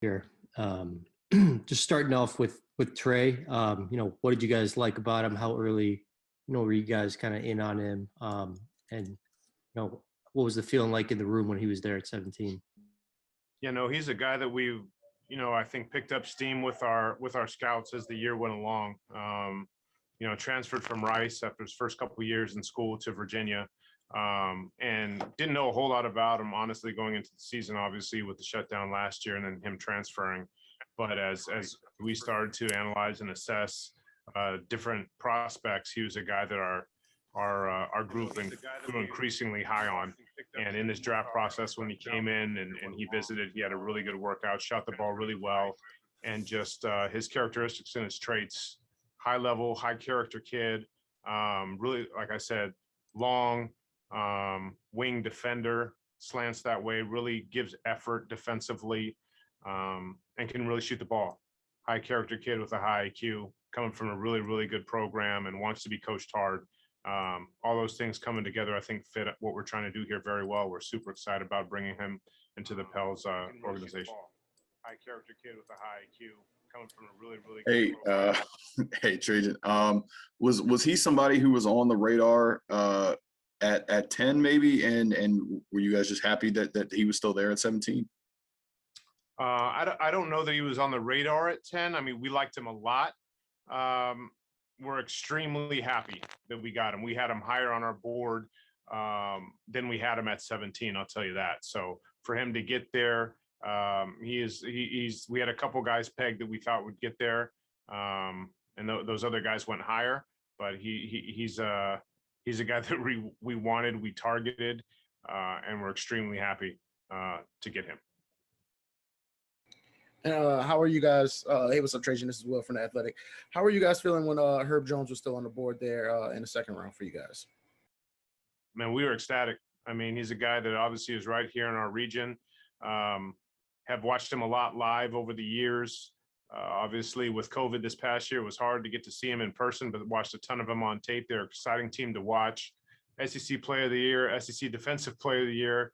Here. Um, just starting off with Trey. What did you guys like about him? How early, were you guys kind of in on him? And what was the feeling like in the room when he was there at 17? He's a guy that we've, I think picked up steam with our scouts as the year went along. Transferred from Rice after his first couple of years in school to Virginia, and didn't know a whole lot about him, honestly, going into the season, obviously with the shutdown last year and then him transferring. But as we started to analyze and assess different prospects, he was a guy that our group grew increasingly high on. And in this draft process, when he came in and he visited, he had a really good workout, shot the ball really well, and just his characteristics and his traits, high level, high character kid, really, like I said, long wing defender, slants that way, really gives effort defensively, and can really shoot the ball. High character kid with a high IQ, coming from a really, really good program and wants to be coached hard. All those things coming together, I think, fit what we're trying to do here very well. We're super excited about bringing him into the Pels organization. High character kid with a high IQ, coming from a really, really good program. Hey, Trajan. Was he somebody who was on the radar at 10 maybe, and were you guys just happy that he was still there at 17? I don't know that he was on the radar at 10. I mean, we liked him a lot. We're extremely happy that we got him. We had him higher on our board than we had him at 17. I'll tell you that. So for him to get there, we had a couple guys pegged that we thought would get there, and those other guys went higher. But he's a guy that we wanted, we targeted, and we're extremely happy to get him. How are you guys? Hey, what's up, Trajan? This is Will from The Athletic. How are you guys feeling when Herb Jones was still on the board there in the second round for you guys? Man, we were ecstatic. I mean, he's a guy that obviously is right here in our region. Have watched him a lot live over the years. Obviously, with COVID this past year, it was hard to get to see him in person, but watched a ton of them on tape. They're an exciting team to watch. SEC Player of the Year, SEC Defensive Player of the Year,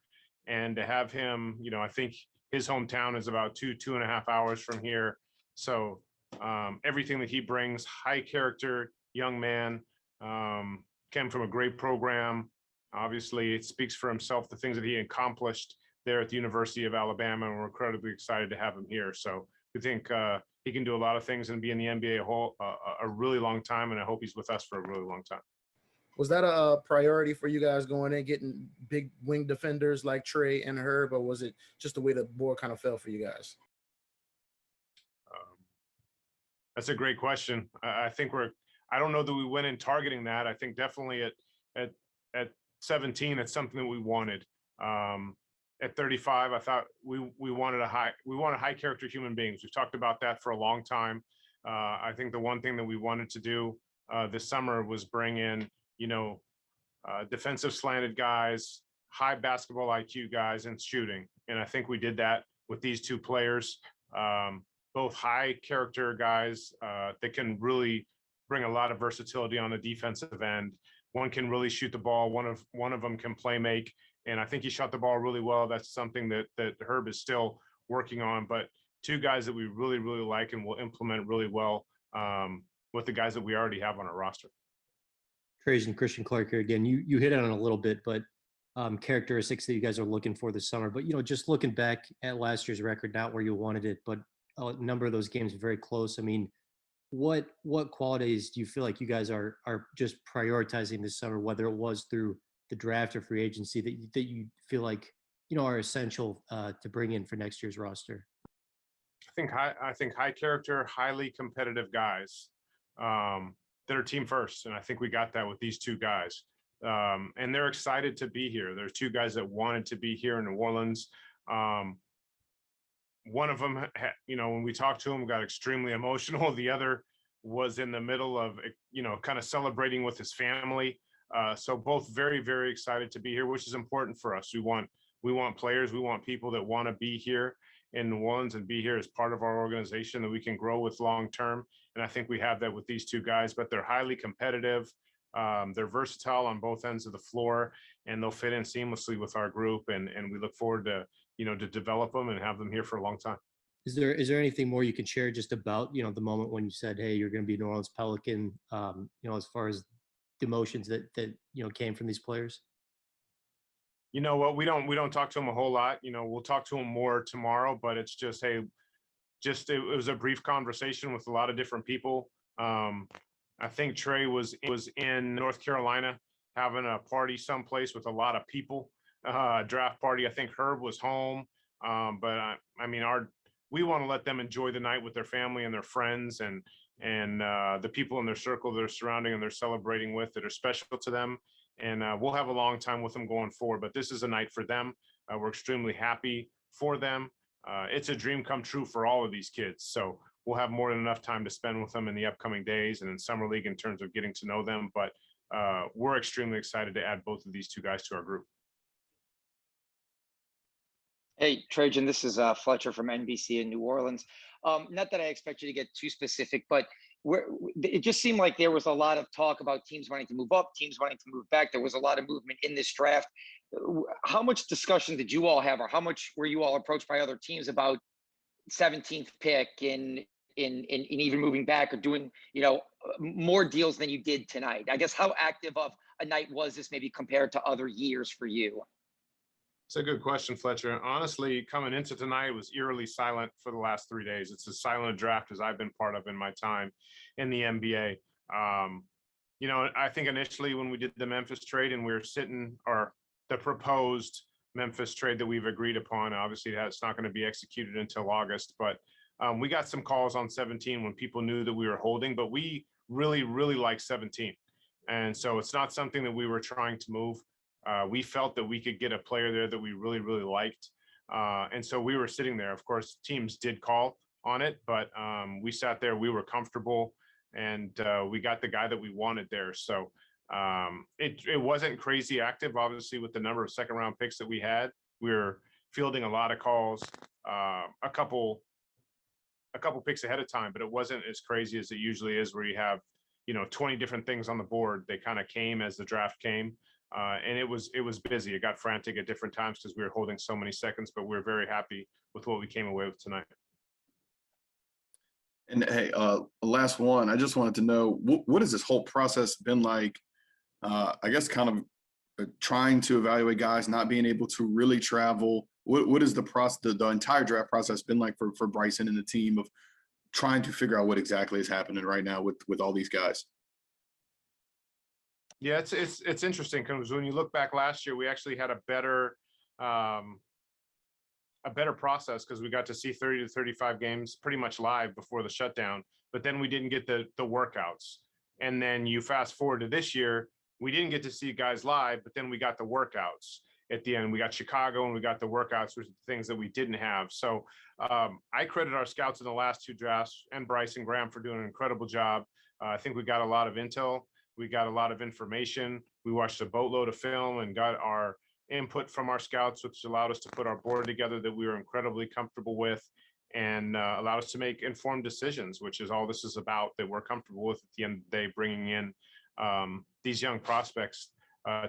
and to have him, I think his hometown is about 2.5 hours from here. So everything that he brings, high character, young man, came from a great program. Obviously, it speaks for himself, the things that he accomplished there at the University of Alabama, and we're incredibly excited to have him here. So we think he can do a lot of things and be in the NBA a really long time, and I hope he's with us for a really long time. Was that a priority for you guys going in, getting big wing defenders like Trey and Herb, or was it just the way the board kind of fell for you guys? That's a great question. I think I don't know that we went in targeting that. I think definitely at 17, it's something that we wanted. At 35, I thought we wanted high character human beings. We've talked about that for a long time. I think the one thing that we wanted to do this summer was bring in, defensive slanted guys, high basketball IQ guys, and shooting. And I think we did that with these two players, both high character guys that can really bring a lot of versatility on the defensive end. One can really shoot the ball. One of them can play make. And I think he shot the ball really well. That's something that Herb is still working on. But two guys that we really, really like and will implement really well with the guys that we already have on our roster. Trajan, Christian Clark here again. You hit on it a little bit, but characteristics that you guys are looking for this summer. But just looking back at last year's record, not where you wanted it, but a number of those games are very close. I mean, what qualities do you feel like you guys are just prioritizing this summer, whether it was through the draft or free agency, that you feel like are essential to bring in for next year's roster? I think high character, highly competitive guys that are team first, and I think we got that with these two guys. And they're excited to be here. There's two guys that wanted to be here in New Orleans. One of them, when we talked to him, got extremely emotional. The other was in the middle of, kind of celebrating with his family. So both very, very excited to be here, which is important for us. We want players, we want people that want to be here in New Orleans and be here as part of our organization that we can grow with long term. And I think we have that with these two guys, but they're highly competitive. They're versatile on both ends of the floor, and they'll fit in seamlessly with our group. And we look forward to, to develop them and have them here for a long time. Is there anything more you can share just about, you know, the moment when you said, hey, you're going to be New Orleans Pelican, you know, as far as the emotions that, you know, came from these players? You know what? We don't talk to him a whole lot. You know, we'll talk to him more tomorrow, but it's just, hey, it was a brief conversation with a lot of different people. I think Trey was in North Carolina having a party someplace with a lot of people, draft party. I think Herb was home, but I mean, we want to let them enjoy the night with their family and their friends and the people in their circle that are surrounding and they're celebrating with that are special to them. And we'll have a long time with them going forward. But this is a night for them. We're extremely happy for them. It's a dream come true for all of these kids. So we'll have more than enough time to spend with them in the upcoming days and in summer league in terms of getting to know them. But we're extremely excited to add both of these two guys to our group. Hey, Trajan, this is Fletcher from NBC in New Orleans. Not that I expect you to get too specific, but it just seemed like there was a lot of talk about teams wanting to move up, teams wanting to move back. There was a lot of movement in this draft. How much discussion did you all have, or how much were you all approached by other teams about 17th pick in even moving back or doing, you know, more deals than you did tonight? I guess how active of a night was this maybe compared to other years for you? It's a good question, Fletcher. Honestly, coming into tonight, it was eerily silent for the last 3 days. It's as silent a draft as I've been part of in my time in the NBA. You know, I think initially when we did the Memphis trade and we were sitting, or the proposed Memphis trade that we've agreed upon, obviously that's not going to be executed until August, but we got some calls on 17 when people knew that we were holding, but we really, really like 17. And so it's not something that we were trying to move. We felt that we could get a player there that we really, really liked. And so we were sitting there. Of course, teams did call on it, but we sat there, we were comfortable, and we got the guy that we wanted there. So it wasn't crazy active, obviously, with the number of second round picks that we had. We were fielding a lot of calls, a couple picks ahead of time, but it wasn't as crazy as it usually is where you have, you know, 20 different things on the board. They kind of came as the draft came. And it was busy. It got frantic at different times because we were holding so many seconds, but we're very happy with what we came away with tonight. And hey, last one, I just wanted to know, what has this whole process been like? I guess kind of trying to evaluate guys, not being able to really travel. What is the process, the entire draft process been like for Bryson and the team of trying to figure out what exactly is happening right now with all these guys? Yeah, it's interesting because when you look back last year, we actually had a better process because we got to see 30 to 35 games pretty much live before the shutdown, but then we didn't get the workouts. And then you fast forward to this year, we didn't get to see guys live, but then we got the workouts at the end. We got Chicago and we got the workouts, which are things that we didn't have. So I credit our scouts in the last two drafts and Bryson Graham for doing an incredible job. I think we got a lot of intel. We got a lot of information. We watched a boatload of film and got our input from our scouts, which allowed us to put our board together that we were incredibly comfortable with and allowed us to make informed decisions, which is all this is about, that we're comfortable with at the end of the day, bringing in these young prospects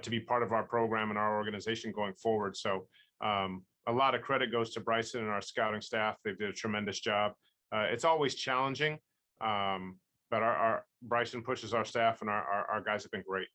to be part of our program and our organization going forward. So a lot of credit goes to Bryson and our scouting staff. They did a tremendous job. It's always challenging. But our Bryson pushes our staff and our guys have been great.